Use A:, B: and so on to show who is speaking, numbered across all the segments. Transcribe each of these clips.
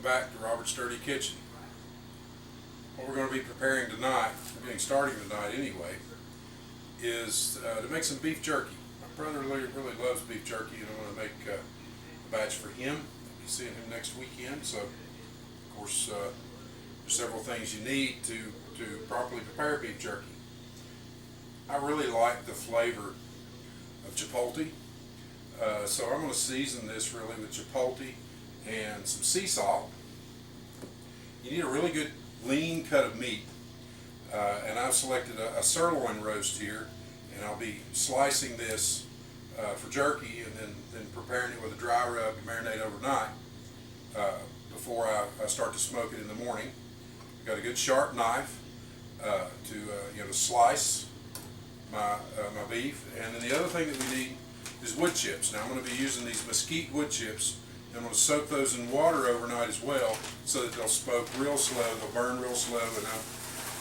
A: back to Robert's Dirty Kitchen. What we're going to be preparing tonight, getting starting tonight anyway, is to make some beef jerky. My brother really loves beef jerky, and I'm going to make a batch for him. I'll be seeing him next weekend, so of course there's several things you need to properly prepare beef jerky. I really like the flavor of chipotle, so I'm going to season this really with chipotle and some sea salt. You need a really good lean cut of meat, and I've selected a sirloin roast here, and I'll be slicing this for jerky and then preparing it with a dry rub to marinate overnight before I start to smoke it in the morning. I've got a good sharp knife to slice my beef, and then the other thing that we need is wood chips. Now I'm going to be using these mesquite wood chips. I'm going to soak those in water overnight as well, so that they'll smoke real slow, they'll burn real slow, and I'm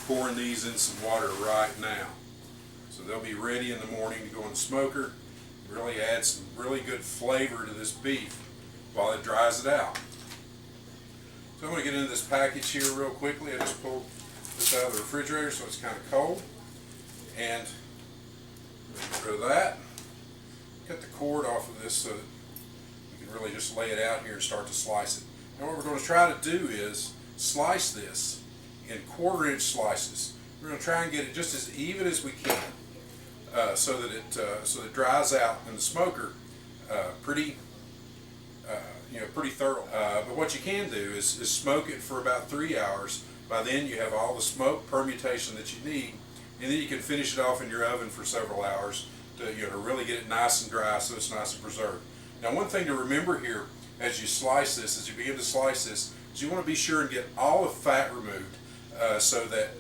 A: pouring these in some water right now. So they'll be ready in the morning to go in the smoker, really add some really good flavor to this beef while it dries it out. So I'm going to get into this package here real quickly. I just pulled this out of the refrigerator so it's kind of cold. And get rid of that. Cut the cord off of this so that we can really just lay it out here and start to slice it. Now what we're going to try to do is slice this in 1/4-inch slices. We're going to try and get it just as even as we can, so that it dries out in the smoker pretty thorough. But what you can do is smoke it for about 3 hours. By then you have all the smoke permutation that you need, and then you can finish it off in your oven for several hours to really get it nice and dry so it's nice and preserved. Now one thing to remember here as you slice this, as you begin to slice this, is you want to be sure and get all the fat removed so that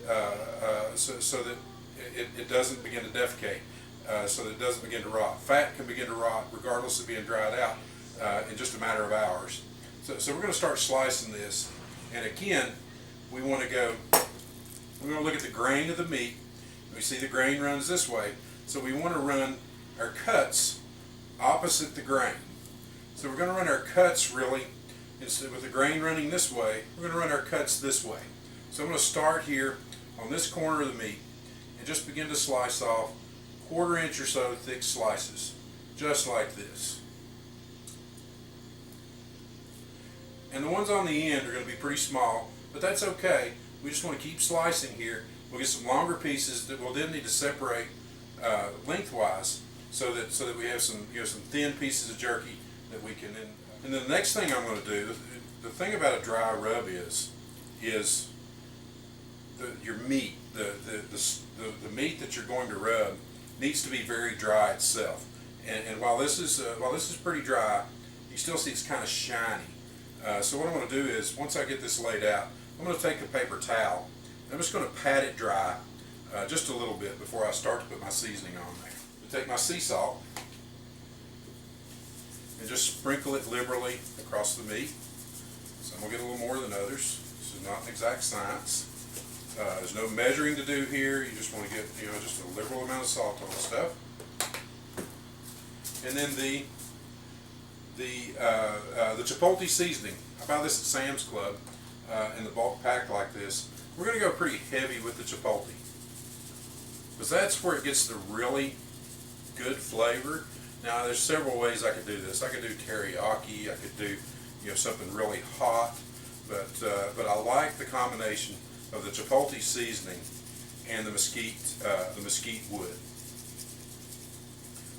A: it doesn't begin to defecate, so that it doesn't begin to rot. Fat can begin to rot regardless of being dried out in just a matter of hours. So we're going to start slicing this, and again we're going to look at the grain of the meat. We see the grain runs this way, so we want to run our cuts opposite the grain. So we're going to run our cuts really, instead with the grain running this way, we're going to run our cuts this way. So I'm going to start here on this corner of the meat and just begin to slice off 1/4-inch or so thick slices, just like this. And the ones on the end are going to be pretty small, but that's okay. We just want to keep slicing here. We'll get some longer pieces that we'll then need to separate lengthwise, so that we have some some thin pieces of jerky that we can then. And then the next thing I'm going to do, the thing about a dry rub is your meat, the meat that you're going to rub needs to be very dry itself. And while this is pretty dry, you still see it's kind of shiny. So what I'm going to do is, once I get this laid out, I'm going to take a paper towel. I'm just going to pat it dry just a little bit before I start to put my seasoning on there. I take my sea salt and just sprinkle it liberally across the meat. Some will get a little more than others. This is not an exact science. There's no measuring to do here. You just want to get just a liberal amount of salt on the stuff. And then the chipotle seasoning. I buy this at Sam's Club in the bulk pack like this. We're going to go pretty heavy with the chipotle, because that's where it gets the really good flavor. Now there's several ways I could do this. I could do teriyaki. I could do something really hot, but I like the combination of the chipotle seasoning and the mesquite wood.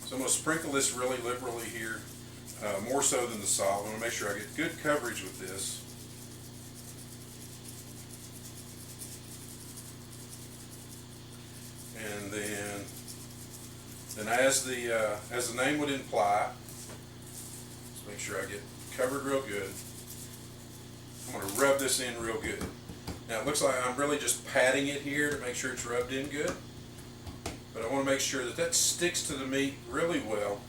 A: So I'm going to sprinkle this really liberally here, more so than the salt. I want to make sure I get good coverage with this. And then as the name would imply, let's make sure I get covered real good. I'm going to rub this in real good. Now it looks like I'm really just patting it here to make sure it's rubbed in good, but I want to make sure that sticks to the meat really well.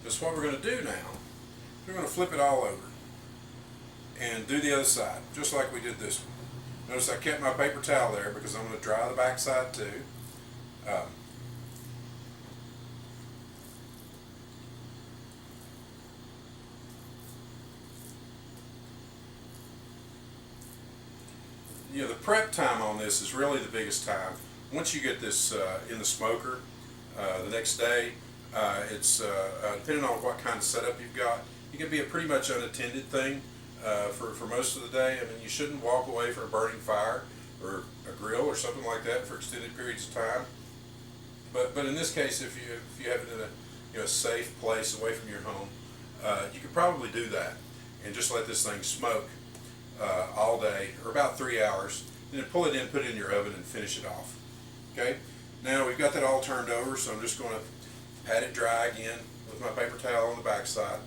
A: Because what we're going to do now, we're going to flip it all over and do the other side, just like we did this one. Notice I kept my paper towel there because I'm going to dry the back side too. You know, the prep time on this is really the biggest time. Once you get this in the smoker the next day, it's depending on what kind of setup you've got, it can be a pretty much unattended thing for most of the day. I mean, you shouldn't walk away from a burning fire or a grill or something like that for extended periods of time. But in this case, if you have it in a, you know, a safe place away from your home, you could probably do that and just let this thing smoke all day, or about 3 hours, and then pull it in, put it in your oven, and finish it off. Okay. Now we've got that all turned over, so I'm just going to pat it dry again with my paper towel on the back side.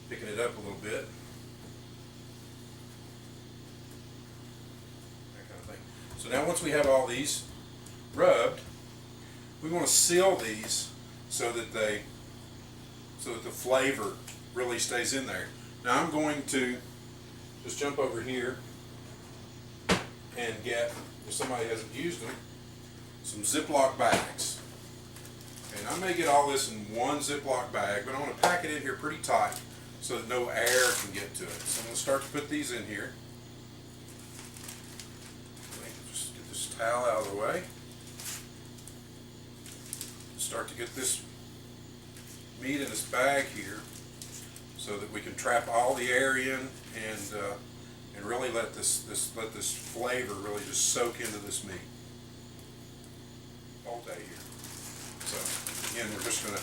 A: Picking it up a little bit. That kind of thing. So now once we have all these rubbed, we want to seal these so that the flavor really stays in there. Now I'm going to just jump over here and get, if somebody hasn't used them, some Ziploc bags. And I may get all this in one Ziploc bag, but I want to pack it in here pretty tight so that no air can get to it. So I'm going to start to put these in here. Just get this towel out of the way. Start to get this meat in this bag here so that we can trap all the air in and really let this flavor really just soak into this meat all day here. So again, we're just going to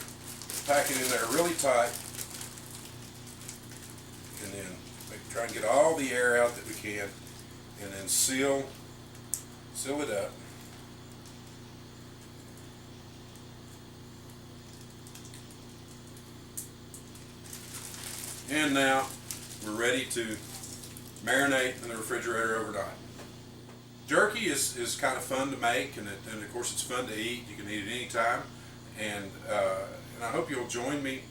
A: pack it in there really tight, and then try and get all the air out that we can, and then seal it up. And now we're ready to marinate in the refrigerator overnight. Jerky is kind of fun to make, and of course it's fun to eat. You can eat it anytime, and I hope you'll join me.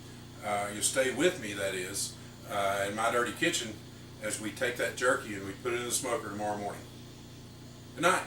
A: You'll stay with me, that is, in my dirty kitchen as we take that jerky and we put it in the smoker tomorrow morning. Good night.